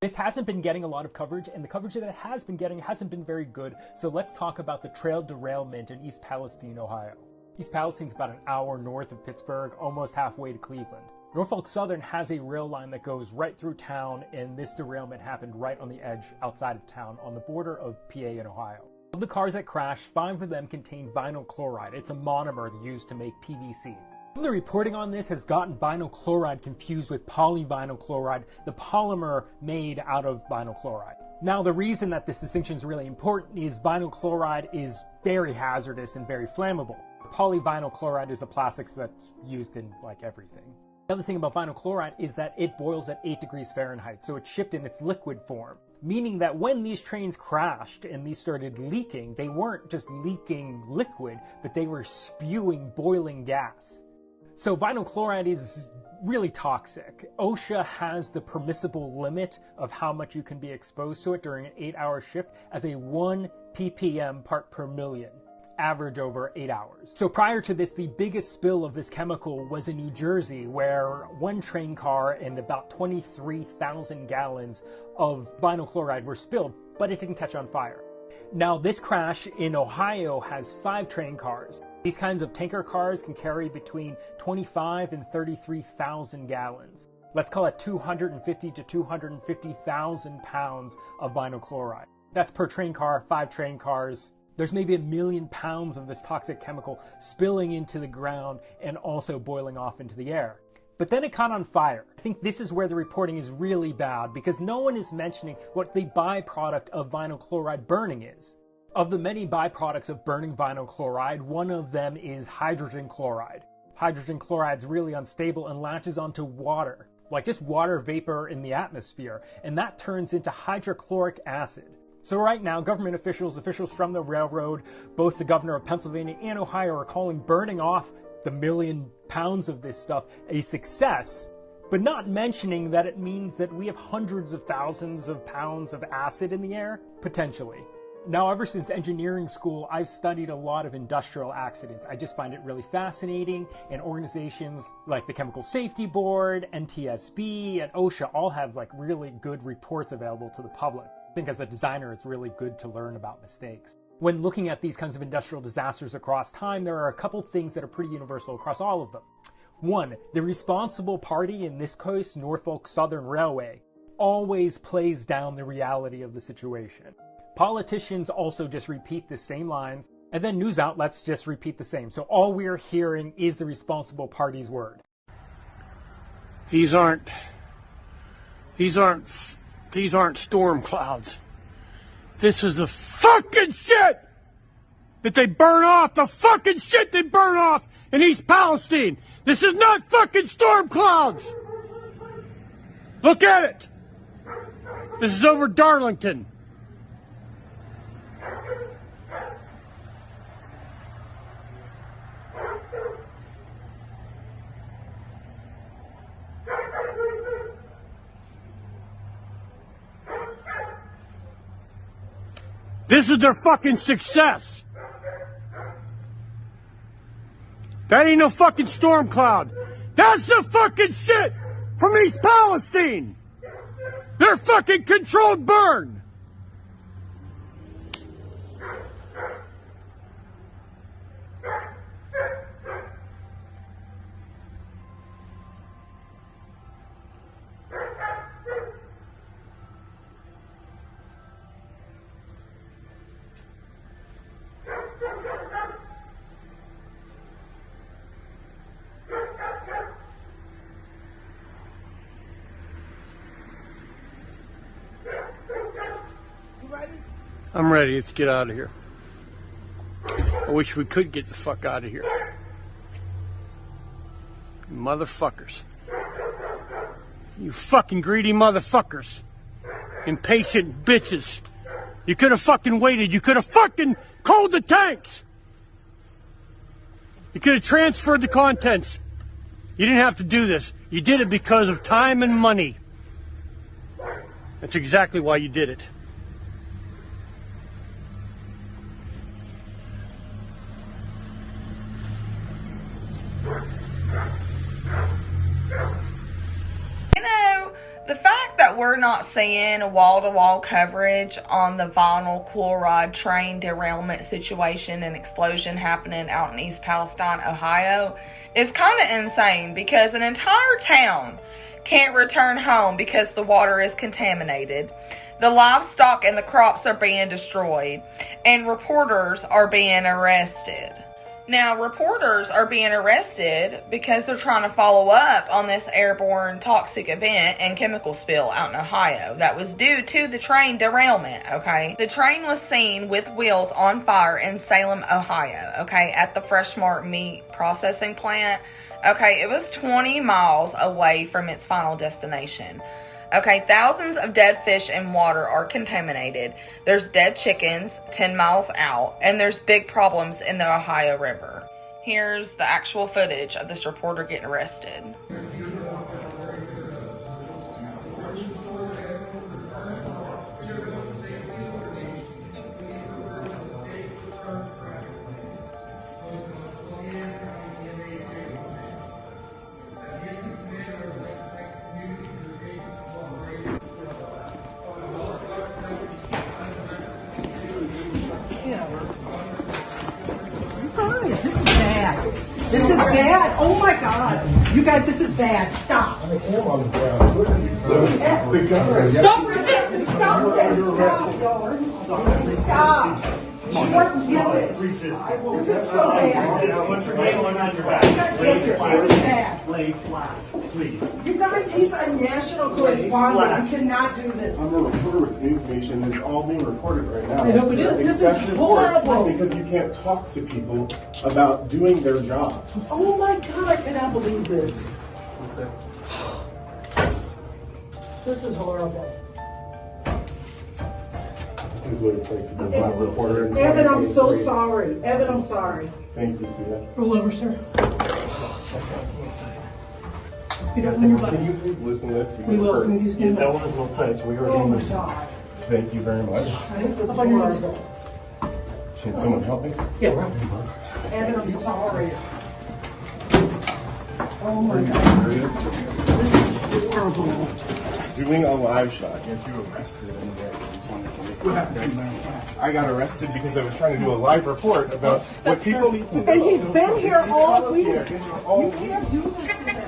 This hasn't been getting a lot of coverage, and the coverage that it has been getting hasn't been very good, so let's talk about the trail derailment in East Palestine, Ohio. East Palestine's about an hour north of Pittsburgh, almost halfway to Cleveland. Norfolk Southern has a rail line that goes right through town, and this derailment happened right on the edge outside of town on the border of PA and Ohio. Of the cars that crashed, 5 of them contained vinyl chloride. It's a monomer used to make PVC. The reporting on this has gotten vinyl chloride confused with polyvinyl chloride, the polymer made out of vinyl chloride. Now, the reason that this distinction is really important is vinyl chloride is very hazardous and very flammable. Polyvinyl chloride is a plastic that's used in like everything. The other thing about vinyl chloride is that it boils at 8 degrees Fahrenheit, so it's shipped in its liquid form. Meaning that when these trains crashed and these started leaking, they weren't just leaking liquid, but they were spewing boiling gas. So vinyl chloride is really toxic. OSHA has the permissible limit of how much you can be exposed to it during an 8-hour shift as a 1 ppm part per million, average over 8 hours. So prior to this, the biggest spill of this chemical was in New Jersey, where one train car and about 23,000 gallons of vinyl chloride were spilled, but it didn't catch on fire. Now, this crash in Ohio has 5 train cars. These kinds of tanker cars can carry between 25 and 33,000 gallons. Let's call it 250 to 250,000 pounds of vinyl chloride. That's per train car, 5 train cars. There's maybe 1 million pounds of this toxic chemical spilling into the ground and also boiling off into the air. But then it caught on fire. I think this is where the reporting is really bad, because no one is mentioning what the byproduct of vinyl chloride burning is. Of the many byproducts of burning vinyl chloride, one of them is hydrogen chloride. Hydrogen chloride is really unstable and latches onto water, like just water vapor in the atmosphere, and that turns into hydrochloric acid. So right now, government officials from the railroad, both the governor of Pennsylvania and Ohio, are calling burning off the 1 million pounds of this stuff a success, but not mentioning that it means that we have hundreds of thousands of pounds of acid in the air, potentially. Now, ever since engineering school, I've studied a lot of industrial accidents. I just find it really fascinating, and organizations like the Chemical Safety Board, NTSB, and OSHA all have like really good reports available to the public. I think as a designer, it's really good to learn about mistakes. When looking at these kinds of industrial disasters across time, there are a couple things that are pretty universal across all of them. 1, the responsible party, in this case, Norfolk Southern Railway, always plays down the reality of the situation. Politicians also just repeat the same lines, and then news outlets just repeat the same. So all we're hearing is the responsible party's word. These aren't storm clouds. This is the fucking shit that they burn off, the fucking shit they burn off in East Palestine. This is not fucking storm clouds. Look at it. This is over Darlington. This is their fucking success. That ain't no fucking storm cloud. That's the fucking shit from East Palestine. They're fucking controlled burn. I'm ready. Let's get out of here. I wish we could get the fuck out of here. Motherfuckers. You fucking greedy motherfuckers. Impatient bitches. You could have fucking waited. You could have fucking cold the tanks. You could have transferred the contents. You didn't have to do this. You did it because of time and money. That's exactly why you did it. The fact that that we're not seeing wall-to-wall coverage on the vinyl chloride train derailment situation and explosion happening out in East Palestine, Ohio, is kind of insane, because an entire town can't return home because the water is contaminated. The livestock and the crops are being destroyed, and reporters are being arrested. Now, reporters are being arrested because they're trying to follow up on this airborne toxic event and chemical spill out in Ohio that was due to the train derailment, okay? The train was seen with wheels on fire in Salem, Ohio, okay, at the Fresh Mart meat processing plant. Okay, it was 20 miles away from its final destination. Okay, thousands of dead fish and water are contaminated. There's dead chickens 10 miles out, and there's big problems in the Ohio River. Here's the actual footage of this reporter getting arrested. This is bad. This is bad. Oh my God. You guys, this is bad. Stop. I am on the ground. What are you doing? The gun. Stop this. Stop this. Stop. Stop. She wouldn't get this. This is so bad. Put your hand on your back. You guys get this. This is bad. Lay flat, please. You guys, he's a national correspondent. You cannot do this. I'm a reporter with News Nation, and it's all being recorded right now. I know it is. This is horrible. Because you can't talk to people about doing their jobs. Oh my God, I cannot believe this. This is horrible. This is what it's like to be a black reporter. in Evan, I'm so 2023. sorry. Evan, I'm sorry. Thank you, Sia. Roll over, sir. Can you please listen to this? Because We will. it hurts. Yeah, that one is a little tight, so we were Oh going my to God. Thank you very much. This is horrible. Can someone help me? Yeah, we're helping you, Evan, I'm sorry. Oh my God. This is horrible. Doing a live shot gets you arrested in there. I got arrested because I was trying to do a live report about what people need to know. And he's been here all week. Yeah, all You week. can't do this.